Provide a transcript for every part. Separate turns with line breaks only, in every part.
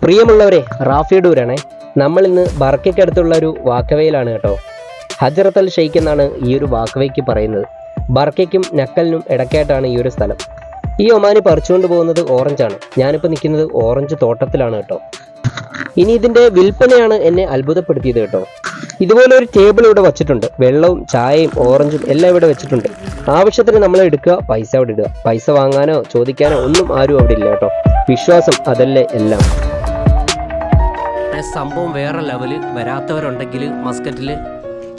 പ്രിയമുള്ളവരെ, റാഫി ഡൂരാണേ. നമ്മൾ ഇന്ന് ബർക്കയ്ക്കടുത്തുള്ള ഒരു വാക്കവയിലാണ് കേട്ടോ. ഹജ്റത്ത് അൽ ഷെയ്ഖ് എന്നാണ് ഈ ഒരു വാക്കവയ്ക്ക് പറയുന്നത്. ബർക്കയ്ക്കും നക്കലിനും ഇടയ്ക്കായിട്ടാണ് ഈ ഒരു സ്ഥലം. ഈ ഒമാനി പറിച്ചുകൊണ്ട് പോകുന്നത് ഓറഞ്ചാണ്. ഞാനിപ്പോൾ നിൽക്കുന്നത് ഓറഞ്ച് തോട്ടത്തിലാണ് കേട്ടോ. ഇനി ഇതിൻ്റെ വിൽപ്പനയാണ് എന്നെ അത്ഭുതപ്പെടുത്തിയത് കേട്ടോ. ഇതുപോലെ ഒരു ടേബിൾ ഇവിടെ വച്ചിട്ടുണ്ട്. വെള്ളവും ചായയും ഓറഞ്ചും എല്ലാം ഇവിടെ വെച്ചിട്ടുണ്ട്. ആവശ്യത്തിന് നമ്മൾ എടുക്കുക, പൈസ അവിടെ ഇടുക. പൈസ വാങ്ങാനോ ചോദിക്കാനോ ഒന്നും ആരും അവിടെ ഇല്ല കേട്ടോ. വിശ്വാസം അതല്ലേ എല്ലാം.
സംഭവം വേറെ ലെവല്. വരാത്തവരുണ്ടെങ്കിൽ മസ്കറ്റിൽ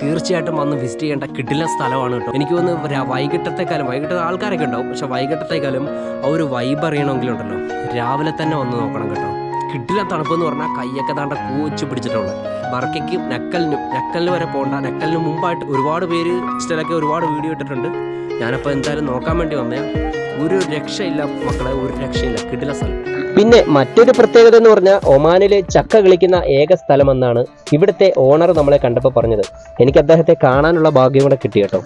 തീർച്ചയായിട്ടും വന്ന് വിസിറ്റ് ചെയ്യേണ്ട കിടിലൻ സ്ഥലമാണ് കേട്ടോ. എനിക്ക് തോന്നുന്നു വൈകിട്ടത്തെ ആൾക്കാരൊക്കെ ഉണ്ടാവും, പക്ഷെ വൈകിട്ടത്തേക്കാളും ആ ഒരു വൈബ് അറിയണമെങ്കിലുണ്ടല്ലോ രാവിലെ തന്നെ വന്ന് നോക്കണം കേട്ടോ. കിടിലൻ തണുപ്പെന്ന് പറഞ്ഞാൽ കൈയൊക്കെ താണ്ട കൂച്ച് പിടിച്ചിട്ടുള്ളത്. ബർക്കയ്ക്കും നക്കലിന് വരെ പോകണ്ട. നക്കലിന് മുമ്പായിട്ട് ഒരുപാട് പേര് ഇൻസ്റ്റയിലൊക്കെ ഒരുപാട് വീഡിയോ ഇട്ടിട്ടുണ്ട്. ഞാനപ്പോൾ എന്തായാലും നോക്കാൻ വേണ്ടി വന്നേ. ഒരു രക്ഷയില്ല മക്കളെ, ഒരു രക്ഷയില്ല. കിടിലൻ സ്ഥലം.
പിന്നെ മറ്റൊരു പ്രത്യേകത എന്ന് പറഞ്ഞാൽ ഒമാനിലെ ചക്ക കളിക്കുന്ന ഏക സ്ഥലമെന്നാണ് ഇവിടുത്തെ ഓണർ നമ്മളെ കണ്ടപ്പോൾ പറഞ്ഞത്. എനിക്ക് അദ്ദേഹത്തെ കാണാനുള്ള ഭാഗ്യം കൂടെ കിട്ടി കേട്ടോ.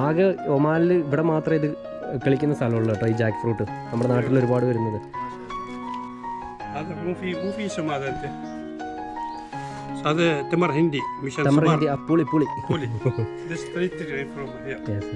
ആകെ ഒമാനിൽ ഇവിടെ മാത്രമേ ഇത് കളിക്കുന്ന സ്ഥലമുള്ളൂ കേട്ടോ, ഈ ജാക്ക് ഫ്രൂട്ട്. നമ്മുടെ നാട്ടിൽ ഒരുപാട് വരുന്നത്.
هذا تمر هندي مش
تمر هندي. بولي
This 3 from here.
Yes.